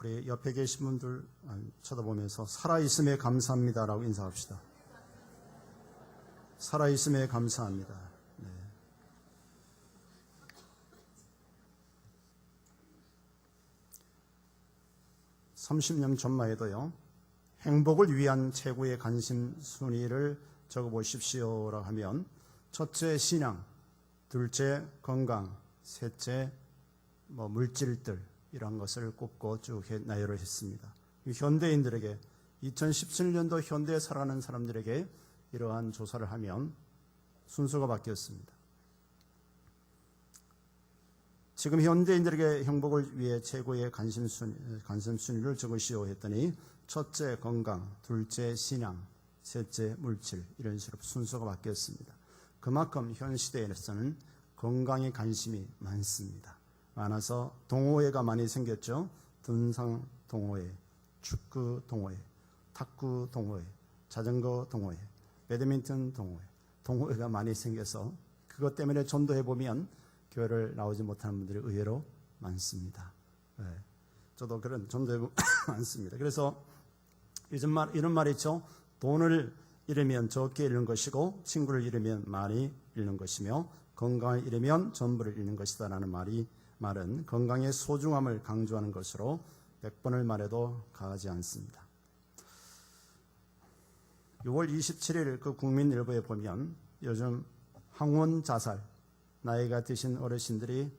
우리 옆에 계신 분들 쳐다보면서 살아있음에 감사합니다라고 인사합시다. 살아있음에 감사합니다. 네. 30년 전마에도요, 행복을 위한 최고의 관심 순위를 적어보십시오라고 하면 첫째 신앙, 둘째 건강, 셋째 물질들 이런 것을 꼽고 쭉 나열을 했습니다. 현대인들에게 2017년도 현대에 살아가는 사람들에게 이러한 조사를 하면 순서가 바뀌었습니다. 지금 현대인들에게 행복을 위해 최고의 관심 순위를 적으시오 했더니 첫째 건강, 둘째 신앙, 셋째 물질 이런 식으로 순서가 바뀌었습니다. 그만큼 현 시대에서는 건강에 관심이 많습니다. 많아서 동호회가 많이 생겼죠. 등산 동호회, 축구 동호회, 탁구 동호회, 자전거 동호회, 배드민턴 동호회가 많이 생겨서 그것 때문에 전도해보면 교회를 나오지 못하는 분들이 의외로 많습니다. 네. 저도 그런 전도해보면 많습니다. 그래서 요즘 이런 말이 있죠. 돈을 잃으면 적게 잃는 것이고 친구를 잃으면 많이 잃는 것이며 건강을 잃으면 전부를 잃는 것이다 라는 말은 건강의 소중함을 강조하는 것으로 100번을 말해도 과하지 않습니다. 6월 27일 그 국민일보에 보면 요즘 항원 자살, 나이가 드신 어르신들이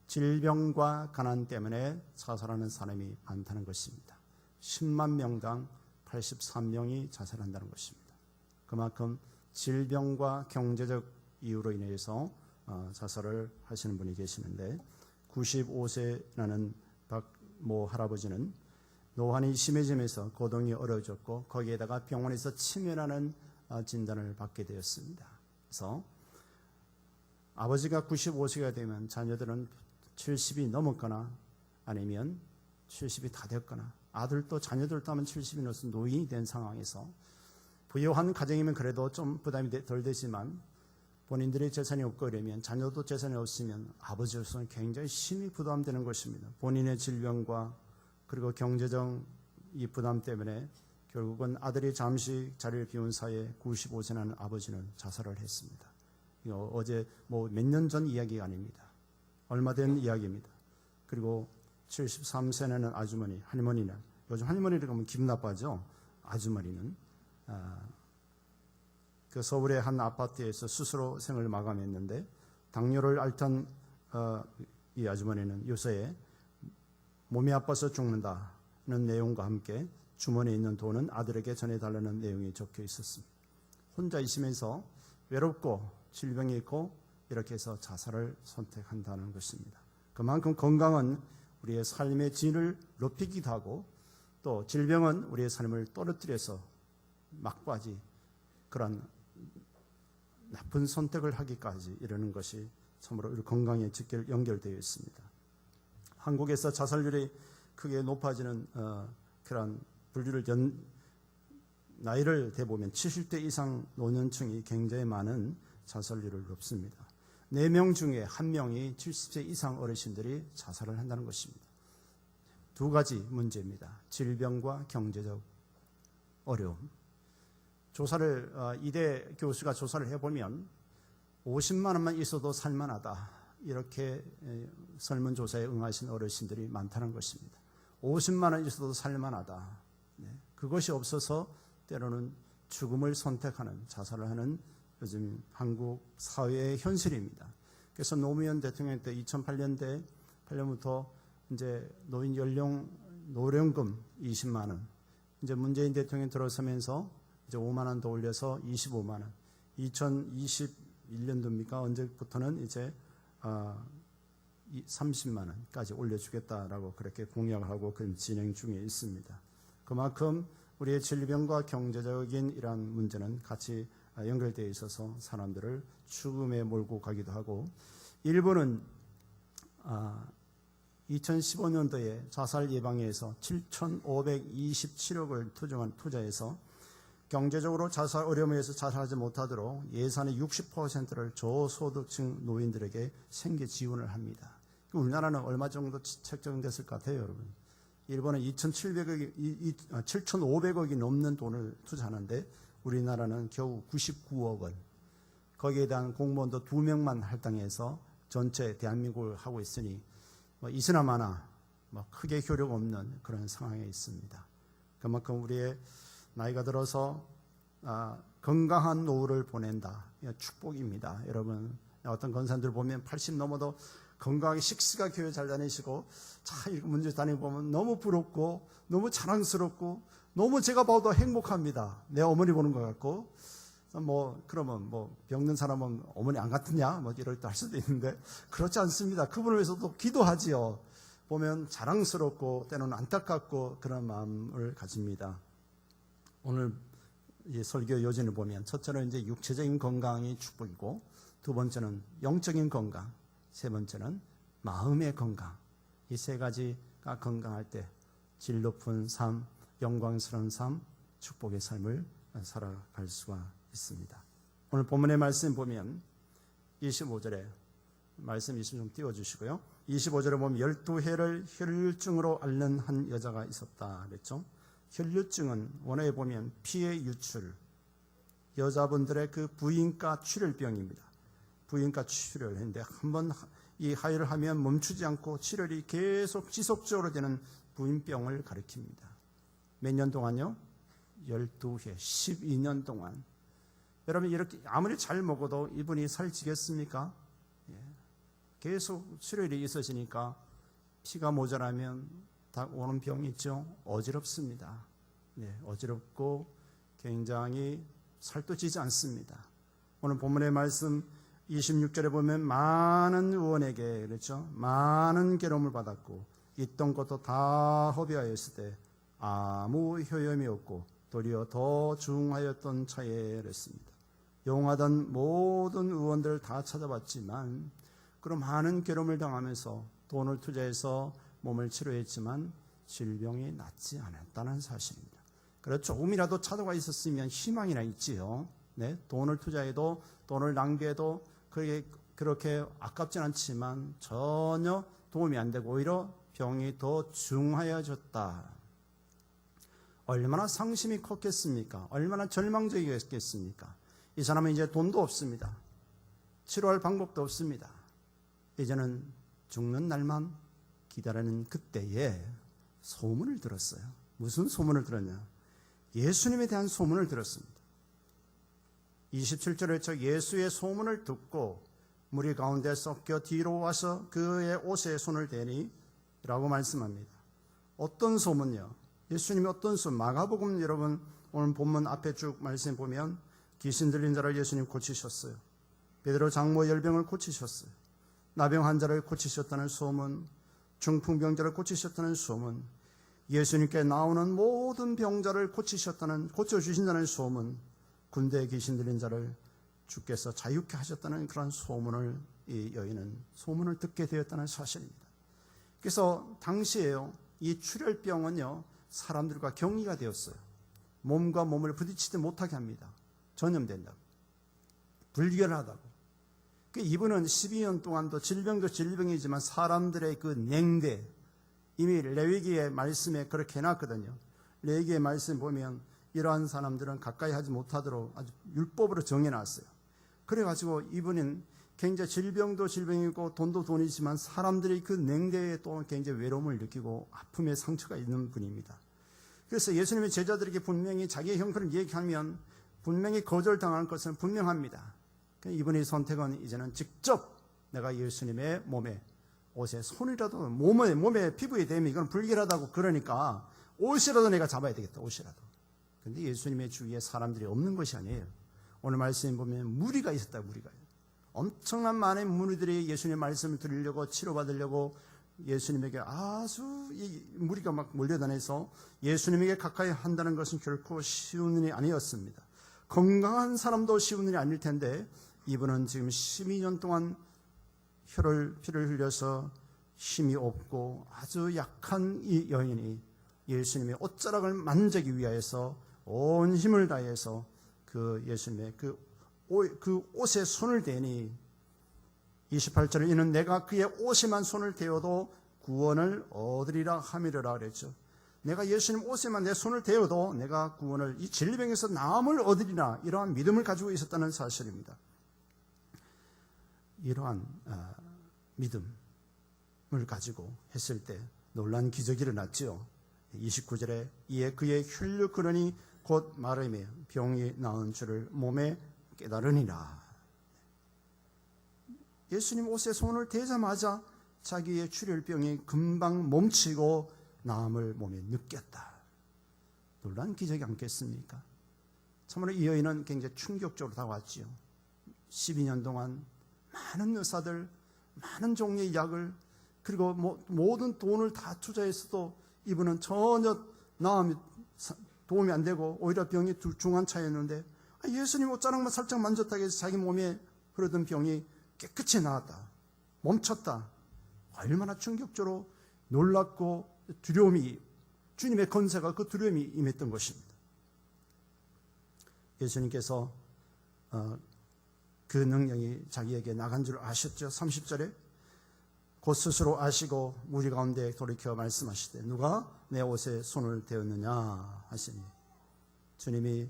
질병과 가난 때문에 자살하는 사람이 많다는 것입니다. 10만 명당 83명이 자살한다는 것입니다. 그만큼 질병과 경제적 이유로 인해서 자살을 하시는 분이 계시는데 95세라는 박모 할아버지는 노환이 심해지면서 거동이 어려워졌고 거기에다가 병원에서 치매라는 진단을 받게 되었습니다. 그래서 아버지가 95세가 되면 자녀들은 70이 넘었거나 아니면 70이 다 됐거나 아들도 자녀들도 하면 70이 넘어서 노인이 된 상황에서 부유한 가정이면 그래도 좀 부담이 덜 되지만 본인들이 재산이 없고 이러면 자녀도 재산이 없으면 아버지로서는 굉장히 심히 부담되는 것입니다. 본인의 질병과 그리고 경제적 이 부담 때문에 결국은 아들이 잠시 자리를 비운 사이에 95세라는 아버지는 자살을 했습니다. 이거 어제 몇 년 전 이야기가 아닙니다. 얼마 된 이야기입니다. 그리고 73세라는 아주머니, 할머니는 요즘 할머니를 가면 기분 나빠죠. 아주머니는 그 서울의 한 아파트에서 스스로 생을 마감했는데 당뇨를 앓던 이 아주머니는 요새에 몸이 아파서 죽는다는 내용과 함께 주머니에 있는 돈은 아들에게 전해달라는 내용이 적혀 있었습니다. 혼자 있으면서 외롭고 질병이 있고 이렇게 해서 자살을 선택한다는 것입니다. 그만큼 건강은 우리의 삶의 질을 높이기도 하고 또 질병은 우리의 삶을 떨어뜨려서 막바지 그런 나쁜 선택을 하기까지 이러는 것이 참으로 우리 건강에 직결 연결되어 있습니다. 한국에서 자살률이 크게 높아지는 그런 분류를 나이를 대보면 70대 이상 노년층이 굉장히 많은 자살률을 높습니다. 4명 중에 1명이 70세 이상 어르신들이 자살을 한다는 것입니다. 두 가지 문제입니다. 질병과 경제적 어려움. 조사를 이대 교수가 조사를 해보면 50만 원만 있어도 살만하다. 이렇게 설문조사에 응하신 어르신들이 많다는 것입니다. 50만 원 있어도 살만하다. 그것이 없어서 때로는 죽음을 선택하는 자살을 하는 요즘 한국 사회의 현실입니다. 그래서 노무현 대통령 때 2008년부터 이제 노인 연령 노령금 20만 원, 이제 문재인 대통령이 들어서면서 이제 5만 원 더 올려서 25만 원. 2021년도입니까? 언제부터는 이제 30만 원까지 올려주겠다라고 그렇게 공약하고 그 진행 중에 있습니다. 그만큼 우리의 질병과 경제적인 이러한 문제는 같이 연결되어 있어서 사람들을 죽음에 몰고 가기도 하고 일본은 2015년도에 자살 예방에 해서 7,527억을 투자해서 경제적으로 자살 어려움에 의해서 자살하지 못하도록 예산의 60%를 저소득층 노인들에게 생계 지원을 합니다. 우리나라는 얼마 정도 책정됐을 것 같아요, 여러분? 일본은 7,500억이 넘는 돈을 투자하는데 우리나라는 겨우 99억 원. 거기에 대한 공무원도 2명만 할당해서 전체 대한민국을 하고 있으니 이스나마나 크게 효력 없는 그런 상황에 있습니다. 그만큼 우리의 나이가 들어서 건강한 노후를 보낸다. 축복입니다. 여러분, 어떤 권사님들 보면 80 넘어도 건강하게 식스가 교회 잘 다니시고 차 문제 다니고 보면 너무 부럽고 너무 자랑스럽고 너무 제가 봐도 행복합니다. 내 어머니 보는 것 같고 그러면 병든 사람은 어머니 안 같으냐 이렇게 할 수도 있는데 그렇지 않습니다. 그분을 위해서도 기도하지요. 보면 자랑스럽고 때로는 안타깝고 그런 마음을 가집니다. 오늘 이 설교 요진을 보면 첫째는 이제 육체적인 건강이 축복이고 두 번째는 영적인 건강, 세 번째는 마음의 건강. 이 세 가지가 건강할 때 질 높은 삶, 영광스러운 삶, 축복의 삶을 살아갈 수가 있습니다. 오늘 본문의 말씀 보면 25절에 말씀 20좀 띄워주시고요. 25절에 보면 12해를 혈류증으로 앓는 한 여자가 있었다 그랬죠. 혈류증은 원어에 보면 피의 유출, 여자분들의 그 부인과 출혈병입니다. 부인과 출혈을 했는데 한번 이 하혈을 하면 멈추지 않고 출혈이 계속 지속적으로 되는 부인병을 가리킵니다. 몇 년 동안요? 12해, 12년 동안. 여러분 이렇게 아무리 잘 먹어도 이분이 살찌겠습니까? 계속 출혈이 있어지니까 피가 모자라면 다 오는 병이 있죠. 어지럽습니다. 어지럽고 굉장히 살도 찌지 않습니다. 오늘 본문의 말씀 26절에 보면 많은 의원에게 그렇죠. 많은 괴로움을 받았고 있던 것도 다 허비하였을 때 아무 효염이 없고 도리어 더 중하였던 차에 그랬습니다. 용하던 모든 의원들을 다 찾아봤지만 그런 많은 괴로움을 당하면서 돈을 투자해서 몸을 치료했지만 질병이 낫지 않았다는 사실입니다. 그래서 조금이라도 차도가 있었으면 희망이나 있지요. 돈을 투자해도 돈을 낭비해도 그렇게 아깝진 않지만 전혀 도움이 안 되고 오히려 병이 더 중하여졌다. 얼마나 상심이 컸겠습니까? 얼마나 절망적이었겠습니까? 이 사람은 이제 돈도 없습니다. 치료할 방법도 없습니다. 이제는 죽는 날만 기다리는 그때에 소문을 들었어요. 무슨 소문을 들었냐? 예수님에 대한 소문을 들었습니다. 27절에 저 예수의 소문을 듣고 무리 가운데 섞여 뒤로 와서 그의 옷에 손을 대니 라고 말씀합니다. 어떤 소문요? 예수님이 어떤 소문? 마가복음 여러분 오늘 본문 앞에 쭉 말씀 보면 귀신 들린 자를 예수님 고치셨어요. 베드로 장모 열병을 고치셨어요. 나병 환자를 고치셨다는 소문, 중풍병자를 고치셨다는 소문, 예수님께 나오는 모든 병자를 고쳐주신다는 소문, 군대에 귀신 들린 자를 주께서 자유케 하셨다는 그런 소문을 이 여인은 소문을 듣게 되었다는 사실입니다. 그래서 당시에요, 이 출혈병은요, 사람들과 격리가 되었어요. 몸과 몸을 부딪히지 못하게 합니다. 전염된다고. 불결하다고. 이분은 12년 동안도 질병도 질병이지만 사람들의 그 냉대, 이미 레위기의 말씀에 그렇게 해놨거든요. 레위기의 말씀 보면 이러한 사람들은 가까이 하지 못하도록 아주 율법으로 정해놨어요. 그래가지고 이분은 굉장히 질병도 질병이고 돈도 돈이지만 사람들이 그 냉대에 또 굉장히 외로움을 느끼고 아픔의 상처가 있는 분입니다. 그래서 예수님의 제자들에게 분명히 자기의 형편을 얘기하면 분명히 거절당할 것은 분명합니다. 이분의 선택은 이제는 직접 내가 예수님의 몸에 옷에 손이라도 몸에 피부에 대면 이건 불결하다고 그러니까 옷이라도 내가 잡아야 되겠다. 옷이라도. 그런데 예수님의 주위에 사람들이 없는 것이 아니에요. 오늘 말씀에 보면 무리가 있었다. 무리가. 엄청난 많은 무리들이 예수님의 말씀을 들으려고 치료받으려고 예수님에게 아주 이 무리가 막 몰려다녀서 예수님에게 가까이 한다는 것은 결코 쉬운 일이 아니었습니다. 건강한 사람도 쉬운 일이 아닐 텐데 이분은 지금 12년 동안 피를 흘려서 힘이 없고 아주 약한 이 여인이 예수님의 옷자락을 만지기 위하여서 온 힘을 다해서 그 예수님의 그 옷에 손을 대니 28절에 이는 내가 그의 옷에만 손을 대어도 구원을 얻으리라 함이라 그랬죠. 내가 예수님 옷에만 내 손을 대어도 내가 구원을, 이 질병에서 나음을 얻으리라, 이러한 믿음을 가지고 있었다는 사실입니다. 이러한 믿음을 가지고 했을 때 놀란 기적이 일어났지요. 29절에 이에 그의 혈류 근원이 곧 마름에 병이 나은 줄을 몸에 깨달으니라. 예수님 옷에 손을 대자마자 자기의 출혈병이 금방 멈추고 나음을 몸에 느꼈다. 놀란 기적이 않겠습니까? 참으로 이 여인은 굉장히 충격적으로 다가왔지요. 12년 동안 많은 의사들, 많은 종류의 약을, 그리고 모든 돈을 다 투자했어도 이분은 전혀 나음이 도움이 안 되고 오히려 병이 중한 차였는데, 예수님 옷자락만 살짝 만졌다고 해서 자기 몸에 흐르던 병이 깨끗이 나았다, 멈췄다. 얼마나 충격적으로 놀랍고 두려움이, 주님의 권세가 그 두려움이 임했던 것입니다. 예수님께서 그 능력이 자기에게 나간 줄 아셨죠. 30절에 곧 스스로 아시고 무리 가운데 돌이켜 말씀하시되 누가 내 옷에 손을 대었느냐 하시니, 주님이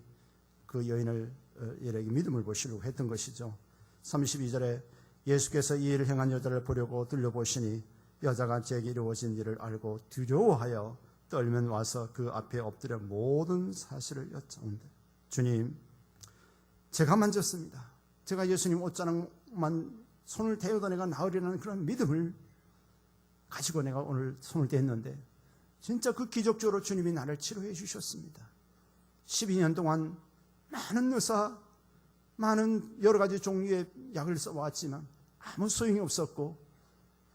그 여인에게 믿음을 보시려고 했던 것이죠. 32절에 예수께서 이 일을 행한 여자를 보려고 들려보시니 여자가 제게 이루어진 일을 알고 두려워하여 떨면 와서 그 앞에 엎드려 모든 사실을 여짜온다. 주님, 제가 만졌습니다. 제가 예수님 옷자락만 손을 대어도 내가 나으리라는 그런 믿음을 가지고 내가 오늘 손을 댔는데, 진짜 그 기적적으로 주님이 나를 치료해 주셨습니다. 12년 동안 많은 의사, 많은 여러 가지 종류의 약을 써왔지만 아무 소용이 없었고,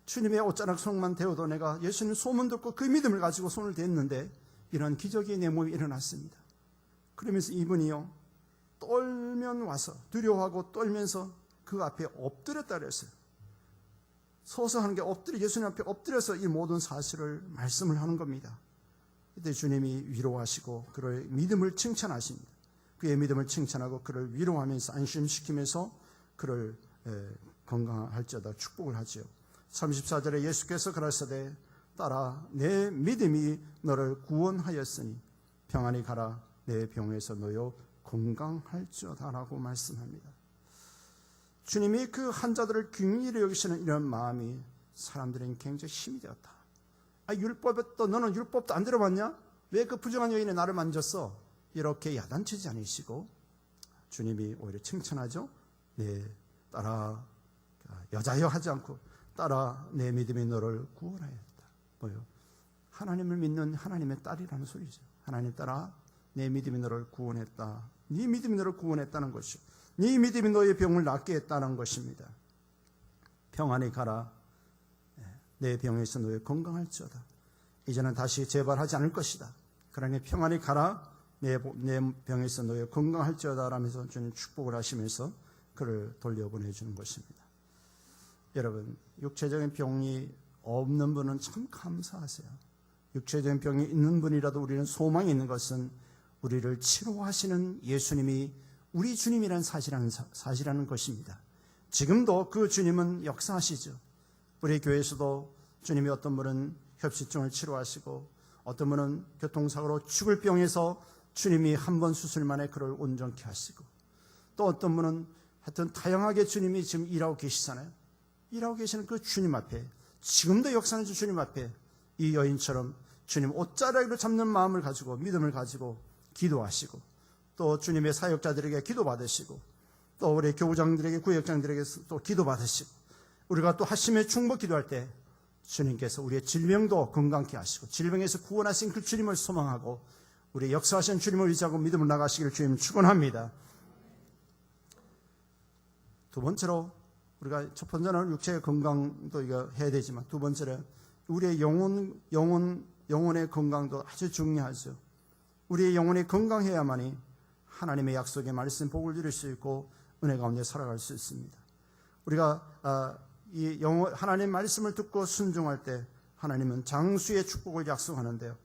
주님의 옷자락 손만 대어도 내가 예수님 소문 듣고 그 믿음을 가지고 손을 댔는데 이런 기적이 내 몸에 일어났습니다. 그러면서 이분이요, 떨면 와서, 두려워하고 떨면서 그 앞에 엎드렸다 그랬어요. 서서 하는 게 엎드려, 예수님 앞에 엎드려서 이 모든 사실을 말씀을 하는 겁니다. 그때 주님이 위로하시고 그의 믿음을 칭찬하십니다. 그의 믿음을 칭찬하고 그를 위로하면서 안심시키면서 그를 건강할지어다 축복을 하지요. 34절에 예수께서 가라사대 따라 내 믿음이 너를 구원하였으니 평안히 가라, 내 병에서 놓여 건강할지어다 라고 말씀합니다. 주님이 그 환자들을 긍휼히 여기시는 이런 마음이 사람들에게 굉장히 힘이 되었다. 율법도, 너는 율법도 안 들어봤냐? 왜 그 부정한 여인이 나를 만졌어? 이렇게 야단치지 않으시고 주님이 오히려 칭찬하죠. 네, 따라 여자여 하지 않고 따라 내 믿음이 너를 구원하였다. 뭐요? 하나님을 믿는 하나님의 딸이라는 소리죠. 하나님 따라 내 믿음이 너를 구원했다. 네 믿음이 너를 구원했다는 것이죠. 네 믿음이 너의 병을 낫게 했다는 것입니다. 평안히 가라, 내 병에서 너의 건강할지어다. 이제는 다시 재발하지 않을 것이다. 그러니 평안히 가라, 내 병에서 너의 건강할지어다 라면서 주님 축복을 하시면서 그를 돌려보내주는 것입니다. 여러분, 육체적인 병이 없는 분은 참 감사하세요. 육체적인 병이 있는 분이라도 우리는 소망이 있는 것은 우리를 치료하시는 예수님이 우리 주님이라는 사실이라는 것입니다. 지금도 그 주님은 역사하시죠. 우리 교회에서도 주님이 어떤 분은 협식증을 치료하시고 어떤 분은 교통사고로 죽을 병에서 주님이 한 번 수술만에 그를 온전케 하시고, 또 어떤 분은 하여튼 다양하게 주님이 지금 일하고 계시잖아요. 일하고 계시는 그 주님 앞에, 지금도 역사하는 주님 앞에 이 여인처럼 주님 옷자락으로 잡는 마음을 가지고 믿음을 가지고 기도하시고, 또 주님의 사역자들에게 기도받으시고, 또 우리 교우장들에게 구역장들에게 또 기도받으시고, 우리가 또 하심에 충복 기도할 때 주님께서 우리의 질병도 건강케 하시고 질병에서 구원하신 그 주님을 소망하고 우리 역사하신 주님을 의지하고 믿음을 나가시기를 주님 축원합니다. 두 번째로, 우리가 첫 번째는 육체의 건강도 이거 해야 되지만 두 번째는 우리의 영혼의 건강도 아주 중요하죠. 우리의 영혼이 건강해야만이 하나님의 약속의 말씀 복을 누릴 수 있고 은혜 가운데 살아갈 수 있습니다. 우리가 이 하나님 말씀을 듣고 순종할 때 하나님은 장수의 축복을 약속하는데요.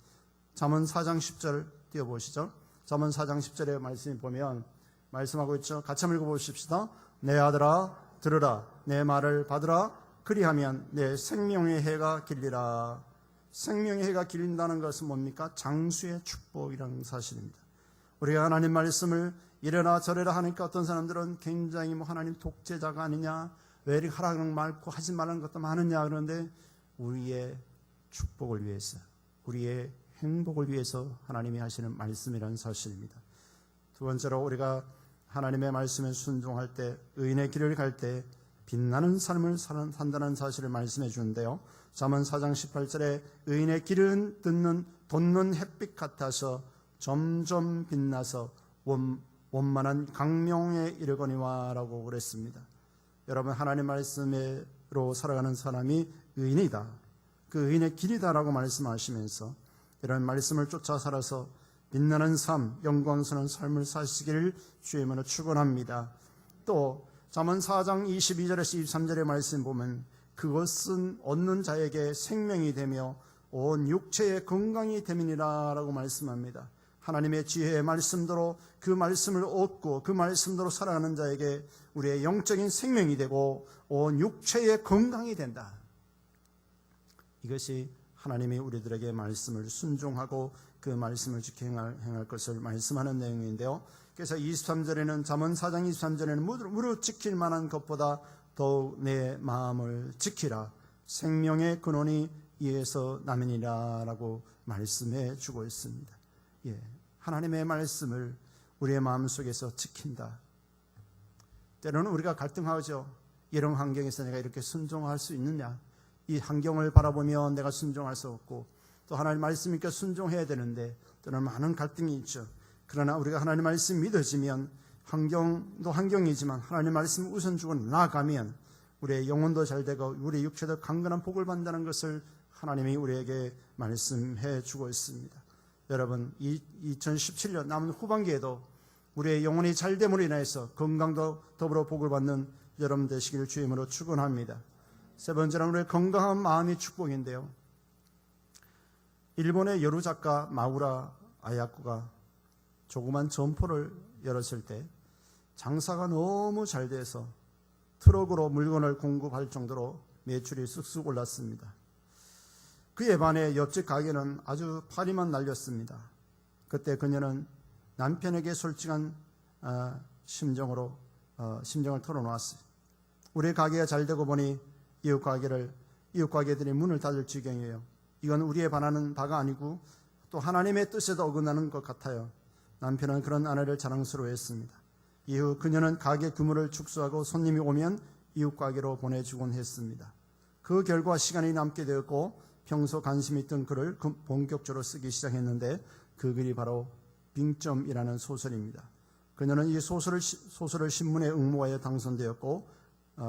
잠언 4장 10절 띄워보시죠. 잠언 4장 10절의 말씀을 보면 말씀하고 있죠. 같이 한번 읽어보십시다. 내 아들아 들으라, 내 말을 받으라, 그리하면 내 생명의 해가 길리라. 생명의 해가 길린다는 것은 뭡니까? 장수의 축복이라는 사실입니다. 우리가 하나님 말씀을 이래라 저래라 하니까 어떤 사람들은 굉장히 하나님 독재자가 아니냐, 왜 이렇게 하라는 말고 하지 말라는 것도 많으냐, 그런데 우리의 축복을 위해서, 우리의 행복을 위해서 하나님이 하시는 말씀이라는 사실입니다. 두 번째로 우리가 하나님의 말씀에 순종할 때, 의인의 길을 갈 때 빛나는 삶을 산다는 사실을 말씀해 주는데요. 잠언 4장 18절에 의인의 길은 돋는 햇빛 같아서 점점 빛나서 원만한 강명에 이르거니와 라고 그랬습니다. 여러분, 하나님 말씀으로 살아가는 사람이 의인이다, 그 의인의 길이다라고 말씀하시면서 이런 말씀을 쫓아 살아서 빛나는 삶, 영광스러운 삶을 사시기를 주의 이름으로 축원합니다. 또 잠언 4장 22절에서 23절의 말씀 보면 그것은 얻는 자에게 생명이 되며 온 육체의 건강이 됨이니라 라고 말씀합니다. 하나님의 지혜의 말씀대로 그 말씀을 얻고 그 말씀대로 살아가는 자에게 우리의 영적인 생명이 되고 온 육체의 건강이 된다. 이것이 하나님이 우리들에게 말씀을 순종하고 그 말씀을 지켜 행할 것을 말씀하는 내용인데요. 그래서 23절에는 잠언 4장 23절에는 무릇 지킬 만한 것보다 더욱 내 마음을 지키라. 생명의 근원이 이에서 남이니라 라고 말씀해 주고 있습니다. 하나님의 말씀을 우리의 마음속에서 지킨다. 때로는 우리가 갈등하죠. 이런 환경에서 내가 이렇게 순종할 수 있느냐, 이 환경을 바라보면 내가 순종할 수 없고 또 하나님 말씀이니까 순종해야 되는데 때로는 많은 갈등이 있죠. 그러나 우리가 하나님 말씀 믿어지면 환경도 환경이지만 하나님 말씀 우선 주고 나아가면 우리의 영혼도 잘 되고 우리의 육체도 강건한 복을 받는다는 것을 하나님이 우리에게 말씀해 주고 있습니다. 여러분, 2017년 남은 후반기에도 우리의 영혼이 잘됨으로 인해서 건강도 더불어 복을 받는 여러분 되시기를 주의 이름으로 축원합니다. 세 번째는 우리의 건강한 마음이 축복인데요. 일본의 여루 작가 마우라 아야코가 조그만 점포를 열었을 때 장사가 너무 잘 돼서 트럭으로 물건을 공급할 정도로 매출이 쑥쑥 올랐습니다. 그에 반해 옆집 가게는 아주 파리만 날렸습니다. 그때 그녀는 남편에게 솔직한 심정을 털어놓았어요. 우리 가게가 잘 되고 보니 이웃 가게들이 문을 닫을 지경이에요. 이건 우리에 반하는 바가 아니고 또 하나님의 뜻에도 어긋나는 것 같아요. 남편은 그런 아내를 자랑스러워했습니다. 이후 그녀는 가게 규모를 축소하고 손님이 오면 이웃 가게로 보내주곤 했습니다. 그 결과 시간이 남게 되었고 평소 관심이 있던 글을 본격적으로 쓰기 시작했는데 그 글이 바로 빙점이라는 소설입니다. 그녀는 이 소설을 신문에 응모하여 당선되었고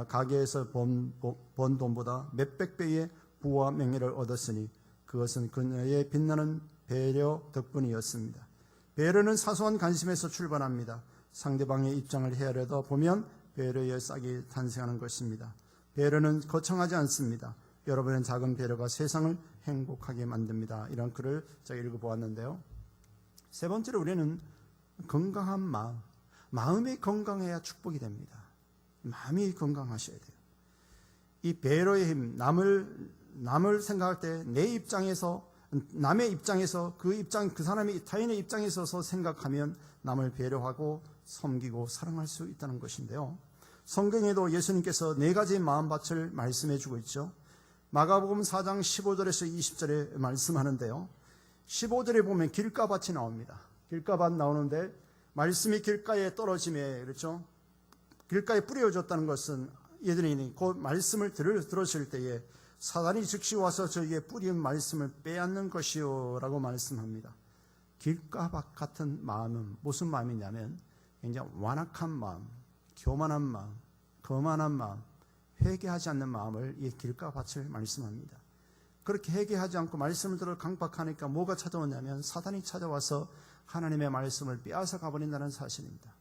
가게에서 번 돈보다 몇백 배의 부와 명예를 얻었으니 그것은 그녀의 빛나는 배려 덕분이었습니다. 배려는 사소한 관심에서 출발합니다. 상대방의 입장을 헤아려다 보면 배려의 싹이 탄생하는 것입니다. 배려는 거창하지 않습니다. 여러분의 작은 배려가 세상을 행복하게 만듭니다. 이런 글을 제가 읽어보았는데요. 세 번째로 우리는 건강한 마음이 건강해야 축복이 됩니다. 마음이 건강하셔야 돼요. 이 배려의 힘, 남을 생각할 때 내 입장에서, 남의 입장에서 그 사람의 타인의 입장에 서서 생각하면 남을 배려하고 섬기고 사랑할 수 있다는 것인데요. 성경에도 예수님께서 네 가지의 마음밭을 말씀해 주고 있죠. 마가복음 4장 15절에서 20절에 말씀하는데요. 15절에 보면 길가밭이 나옵니다. 길가밭 나오는데 말씀이 길가에 떨어짐에, 그렇죠? 길가에 뿌려졌다는 것은 얘들이 그 말씀을 들었을 때에 사단이 즉시 와서 저희의 뿌린 말씀을 빼앗는 것이요 라고 말씀합니다. 길가밭 같은 마음은 무슨 마음이냐면 굉장히 완악한 마음, 교만한 마음, 거만한 마음, 회개하지 않는 마음을 이 길가밭을 말씀합니다. 그렇게 회개하지 않고 말씀을 들어 강박하니까 뭐가 찾아오냐면 사단이 찾아와서 하나님의 말씀을 빼앗아 가버린다는 사실입니다.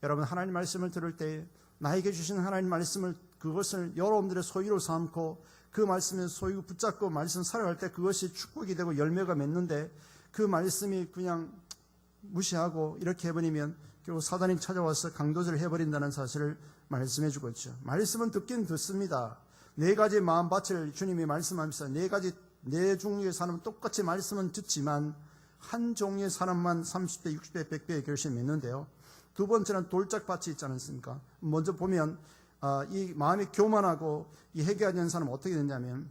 여러분, 하나님 말씀을 들을 때 나에게 주신 하나님 말씀을 그것을 여러분들의 소유로 삼고 그 말씀을 소유 붙잡고 말씀 살아갈 때 그것이 축복이 되고 열매가 맺는데 그 말씀이 그냥 무시하고 이렇게 해버리면 결국 사단이 찾아와서 강도질을 해버린다는 사실을 말씀해 주고 있죠. 말씀은 듣긴 듣습니다. 네 가지 마음밭을 주님이 말씀하면서 네 종류의 사람은 똑같이 말씀은 듣지만 한 종류의 사람만 30배, 60배, 100배의 결심이 있는데요. 두 번째는 돌짝밭이 있지 않습니까? 먼저 보면 이 마음이 교만하고 이 회개하지 않는 사람은 어떻게 되냐면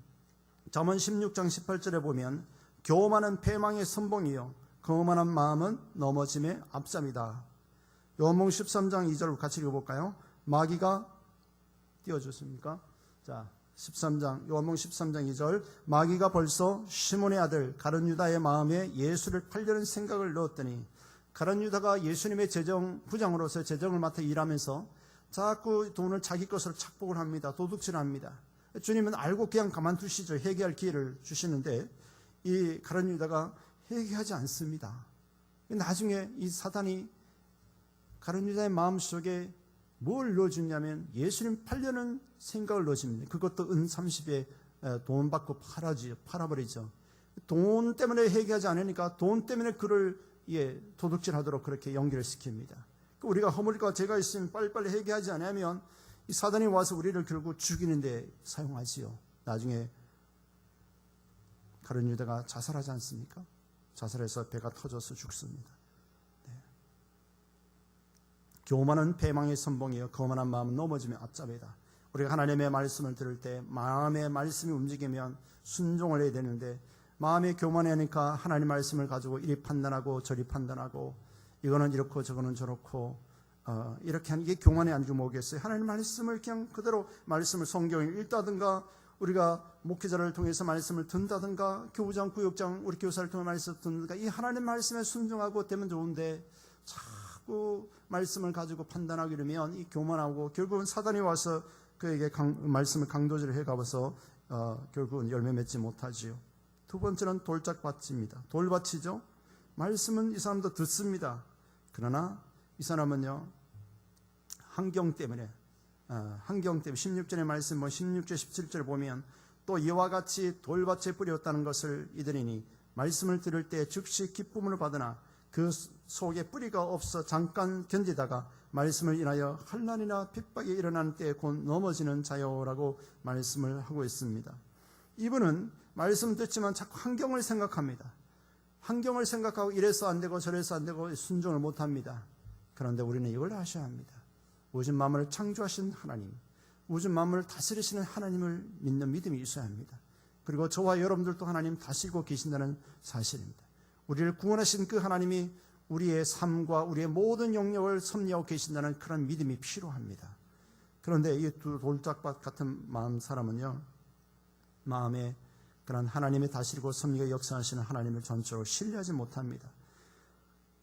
잠언 16장 18절에 보면 교만은 패망의 선봉이요 거만한 마음은 넘어짐의 앞잠이다. 요한복음 13장 2절 같이 읽어볼까요? 마귀가 띄워주십니까? 자, 13장 요한복음 13장 2절 마귀가 벌써 시몬의 아들 가룟 유다의 마음에 예수를 팔려는 생각을 넣었더니 가룟 유다가 예수님의 부장으로서 재정을 맡아 일하면서 자꾸 돈을 자기 것으로 착복을 합니다. 도둑질을 합니다. 주님은 알고 그냥 가만두시죠. 회개할 기회를 주시는데 이 가룟 유다가 회개하지 않습니다. 나중에 이 사단이 가룟 유다의 마음속에 뭘 넣어주냐면 예수님 팔려는 생각을 넣어줍니다. 그것도 은 30에 돈 받고 팔아버리죠. 돈 때문에 회개하지 않으니까 돈 때문에 그를 도둑질하도록 그렇게 연결을 시킵니다. 우리가 허물과 죄가 있으면 빨리빨리 회개하지 않으면 이 사단이 와서 우리를 결국 죽이는데 사용하지요. 나중에 가룟 유다가 자살하지 않습니까? 자살해서 배가 터져서 죽습니다. 네. 교만은 패망의 선봉이요 거만한 마음은 넘어지면 앞잡이다. 우리가 하나님의 말씀을 들을 때 마음의 말씀이 움직이면 순종을 해야 되는데 마음이 교만하니까 하나님 말씀을 가지고 이리 판단하고 저리 판단하고 이거는 이렇고 저거는 저렇고 이렇게 하는 게 교만이 아니고 뭐겠어요? 하나님 말씀을 그냥 그대로 말씀을 성경을 읽다든가 우리가 목회자를 통해서 말씀을 듣는다든가 교우장, 구역장, 우리 교사를 통해 말씀을 듣는다든가 이 하나님 말씀에 순종하고 되면 좋은데 자꾸 말씀을 가지고 판단하게 되면 이 교만하고 결국은 사단이 와서 그에게 말씀을 강도질을 해가면서 결국은 열매 맺지 못하지요. 두 번째는 돌짝밭입니다. 돌밭이죠. 말씀은 이 사람도 듣습니다. 그러나 이 사람은요 환경 때문에 16절의 말씀 16절 17절 보면 또 이와 같이 돌밭에 뿌렸다는 것을 이들이니 말씀을 들을 때 즉시 기쁨을 받으나 그 속에 뿌리가 없어 잠깐 견디다가 말씀을 인하여 환난이나 핍박이 일어나는 때에 곧 넘어지는 자요라고 말씀을 하고 있습니다. 이분은 말씀 듣지만 자꾸 환경을 생각합니다. 환경을 생각하고 이래서 안 되고 저래서 안 되고 순종을 못합니다. 그런데 우리는 이걸 아셔야 합니다. 우주 만물을 창조하신 하나님, 우주 만물을 다스리시는 하나님을 믿는 믿음이 있어야 합니다. 그리고 저와 여러분들도 하나님 다스리고 계신다는 사실입니다. 우리를 구원하신 그 하나님이 우리의 삶과 우리의 모든 영역을 섭리하고 계신다는 그런 믿음이 필요합니다. 그런데 이 두 돌짝밭 같은 마음 사람은요 마음에 그런 하나님이 다스리고 섭리가 역사하시는 하나님을 전적으로 신뢰하지 못합니다.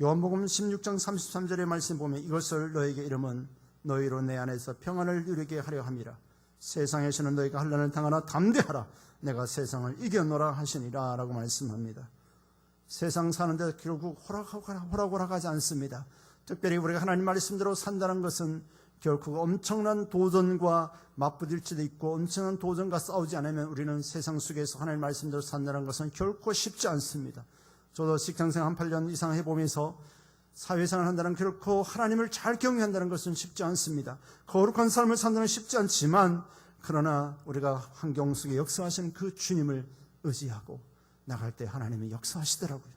요한복음 16장 33절의 말씀 보면 이것을 너에게 이름은 너희로 내 안에서 평안을 누리게 하려 함이라. 세상에서는 너희가 환난을 당하나 담대하라. 내가 세상을 이겨노라 하시니라 라고 말씀합니다. 세상 사는데 결국 호락호락하지 않습니다. 특별히 우리가 하나님 말씀대로 산다는 것은 결국 엄청난 도전과 맞부딪힐 수도 있고 엄청난 도전과 싸우지 않으면 우리는 세상 속에서 하나님 말씀대로 산다는 것은 결코 쉽지 않습니다. 저도 직장생활 한 8년 이상 해보면서 사회생활을 한다는 결코 하나님을 잘 경외한다는 것은 쉽지 않습니다. 거룩한 삶을 산다는 쉽지 않지만 그러나 우리가 환경 속에 역사하시는 그 주님을 의지하고 나갈 때 하나님이 역사하시더라고요.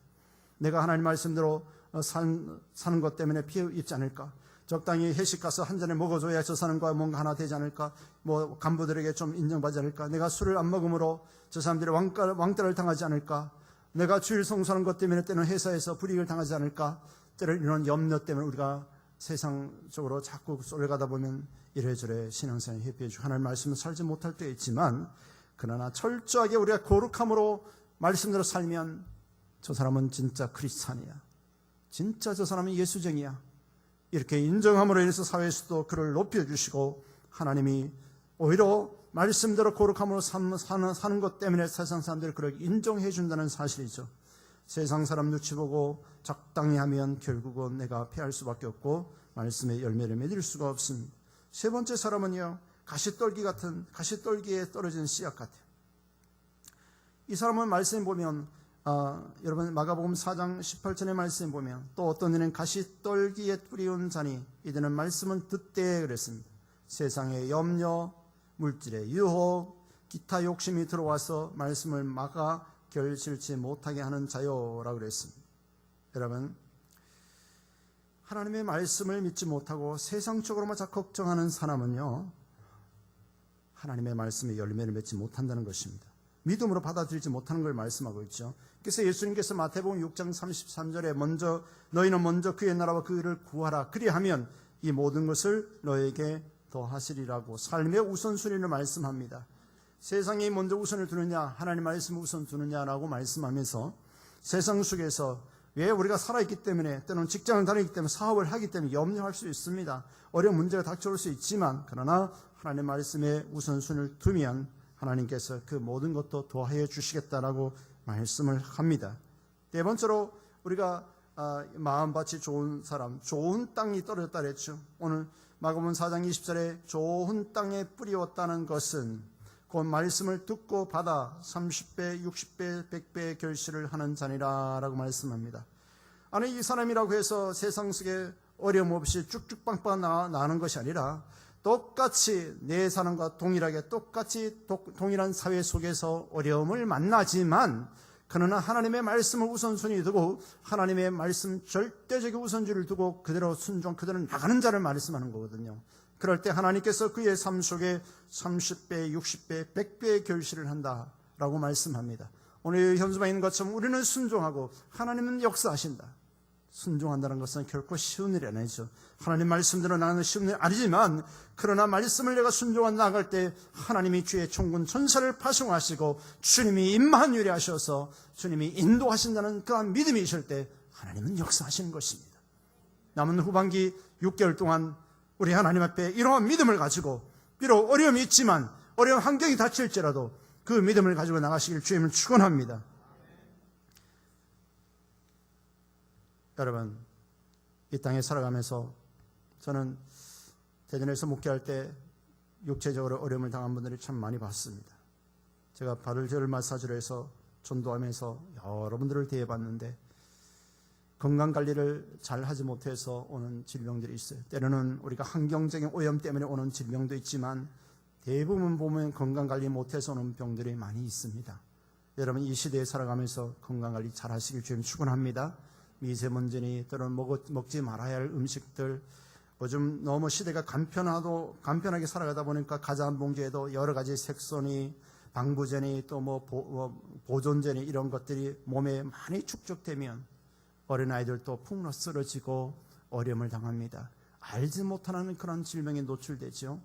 내가 하나님 말씀대로 사는 것 때문에 피해 입지 않을까? 적당히 회식 가서 한 잔에 먹어줘야 저 사는 거야 뭔가 하나 되지 않을까? 뭐 간부들에게 좀 인정받지 않을까? 내가 술을 안 먹음으로 저 사람들이 왕따를 당하지 않을까? 내가 주일 성수하는 것 때문에 때는 회사에서 불이익을 당하지 않을까? 때는 이런 염려 때문에 우리가 세상적으로 자꾸 쏠려가다 보면 이래저래 신앙생활에 회피해주고 하나님 말씀을 살지 못할 때 있지만 그러나 철저하게 우리가 거룩함으로 말씀대로 살면 저 사람은 진짜 크리스찬이야. 진짜 저 사람은 예수쟁이야. 이렇게 인정함으로 인해서 사회에서도 그를 높여주시고 하나님이 오히려 말씀대로 거룩함으로 사는 것 때문에 세상 사람들이 그를 인정해 준다는 사실이죠. 세상 사람 눈치 보고 적당히 하면 결국은 내가 피할 수밖에 없고 말씀의 열매를 맺을 수가 없습니다. 세 번째 사람은요, 가시떨기에 떨어진 씨앗 같아요. 이 사람은 말씀 보면 여러분 마가복음 4장 18절의 말씀 보면 또 어떤 이는 가시떨기에 뿌리운 자니 이들은 말씀은 듣되 그랬습니다. 세상의 염려, 물질의 유혹, 기타 욕심이 들어와서 말씀을 막아 결실치 못하게 하는 자요라고 그랬습니다. 여러분, 하나님의 말씀을 믿지 못하고 세상적으로만 자꾸 걱정하는 사람은요, 하나님의 말씀의 열매를 맺지 못한다는 것입니다. 믿음으로 받아들이지 못하는 걸 말씀하고 있죠. 그래서 예수님께서 마태복음 6장 33절에 너희는 먼저 그의 나라와 그를 구하라. 그리하면 이 모든 것을 너에게 더하시리라고 삶의 우선순위를 말씀합니다. 세상이 먼저 우선을 두느냐, 하나님 말씀을 우선 두느냐라고 말씀하면서 세상 속에서 왜 우리가 살아있기 때문에, 때로는 직장을 다니기 때문에, 사업을 하기 때문에 염려할 수 있습니다. 어려운 문제가 닥쳐올 수 있지만, 그러나 하나님 말씀에 우선순위를 두면 하나님께서 그 모든 것도 도와해 주시겠다라고 말씀을 합니다. 네 번째로 우리가 마음밭이 좋은 사람, 좋은 땅이 떨어졌다 그랬죠. 오늘 마가복음 4장 20절에 좋은 땅에 뿌리었다는 것은 곧 말씀을 듣고 받아 30배, 60배, 100배의 결실을 하는 자니라라고 말씀합니다. 아니, 이 사람이라고 해서 세상 속에 어려움 없이 쭉쭉빵빵 나는 것이 아니라 똑같이 내 사람과 동일하게 똑같이 동일한 사회 속에서 어려움을 만나지만, 그러나 하나님의 말씀을 우선순위 두고 하나님의 말씀 절대적인 우선주의를 두고 그대로 순종, 그대로 나가는 자를 말씀하는 거거든요. 그럴 때 하나님께서 그의 삶 속에 30배, 60배, 100배의 결실을 한다라고 말씀합니다. 오늘 현수막에 있는 것처럼 우리는 순종하고 하나님은 역사하신다. 순종한다는 것은 결코 쉬운 일이 아니죠. 하나님 말씀대로 나가는 쉬운 일이 아니지만, 그러나 말씀을 내가 순종한 나갈 때 하나님이 주의 총군 천사를 파송하시고 주님이 임한 유리하셔서 주님이 인도하신다는 그런 믿음이 있을 때 하나님은 역사하시는 것입니다. 남은 후반기 6개월 동안 우리 하나님 앞에 이러한 믿음을 가지고, 비록 어려움이 있지만 어려운 환경이 닥칠지라도 그 믿음을 가지고 나가시길 주님을 축원합니다. 여러분, 이 땅에 살아가면서 저는 대전에서 목회할 때 육체적으로 어려움을 당한 분들이 참 많이 봤습니다. 제가 발을 저를 마사지를 해서 전도하면서 여러분들을 대해봤는데 건강관리를 잘 하지 못해서 오는 질병들이 있어요. 때로는 우리가 환경적인 오염 때문에 오는 질병도 있지만 대부분 보면 건강관리 못해서 오는 병들이 많이 있습니다. 여러분, 이 시대에 살아가면서 건강관리 잘 하시길 주님 축원합니다. 미세먼지니 또는 먹지 말아야 할 음식들, 요즘 너무 시대가 간편하게 살아가다 보니까 과자 한 봉지에도 여러 가지 색소니 방부제니 또 보존제니 이런 것들이 몸에 많이 축적되면 어린아이들도 풍으로 쓰러지고 어려움을 당합니다. 알지 못하는 그런 질병에 노출되죠.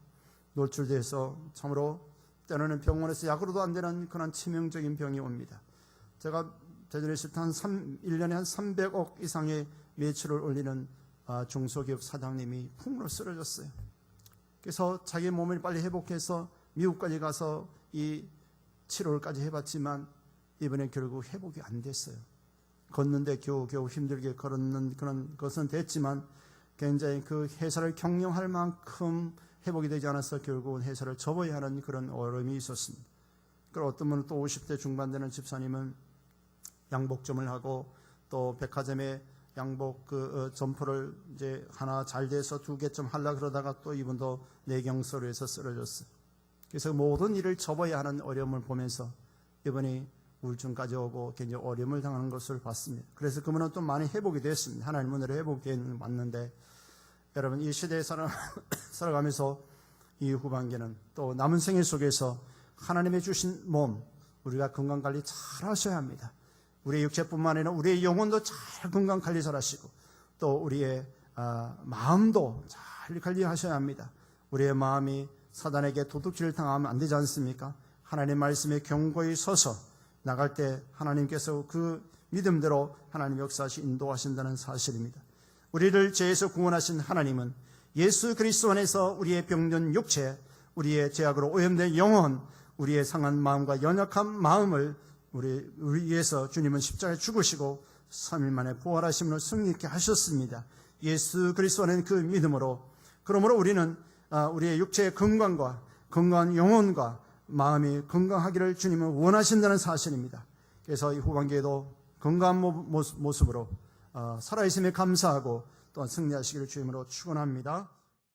노출돼서 참으로 때로는 병원에서 약으로도 안 되는 그런 치명적인 병이 옵니다. 제가 대전에 있을 때 1년에 한 300억 이상의 매출을 올리는 중소기업 사장님이 풍으로 쓰러졌어요. 그래서 자기 몸을 빨리 회복해서 미국까지 가서 이 치료를까지 해봤지만 이번에 결국 회복이 안 됐어요. 걷는데 겨우 힘들게 걸었는 그런 것은 됐지만 굉장히 그 회사를 경영할 만큼 회복이 되지 않아서 결국은 회사를 접어야 하는 그런 어려움이 있었습니다. 그리고 어떤 분은 또 50대 중반 되는 집사님은 양복점을 하고 또 백화점에 양복 점퍼를 이제 하나 잘 돼서 2개쯤 하려고 그러다가 또 이분도 뇌경색으로 해서 쓰러졌어요. 그래서 모든 일을 접어야 하는 어려움을 보면서 이번에 우울증까지 오고 굉장히 어려움을 당하는 것을 봤습니다. 그래서 그분은 또 많이 회복이 됐습니다. 하나님 은혜로 회복되는 왔는데, 여러분, 이 시대에 살아가면서 이 후반기는 또 남은 생애 속에서 하나님의 주신 몸, 우리가 건강관리 잘 하셔야 합니다. 우리의 육체뿐만 아니라 우리의 영혼도 잘 건강관리 잘 하시고 또 우리의 마음도 잘 관리하셔야 합니다. 우리의 마음이 사단에게 도둑질을 당하면 안 되지 않습니까? 하나님 말씀에 경고히 서서 나갈 때 하나님께서 그 믿음대로 하나님 역사하시 인도하신다는 사실입니다. 우리를 죄에서 구원하신 하나님은 예수 그리스도 안에서 우리의 병든 육체, 우리의 죄악으로 오염된 영혼, 우리의 상한 마음과 연약한 마음을 우리 위해서 주님은 십자가에 죽으시고 3일 만에 부활하심으로 승리케 하셨습니다. 예수 그리스도 안에 그 믿음으로, 그러므로 우리는 우리의 육체의 건강과 건강한 영혼과 마음이 건강하기를 주님은 원하신다는 사실입니다. 그래서 이 후반기에도 건강한 모습으로 살아있음에 감사하고 또한 승리하시기를 주님으로 축원합니다.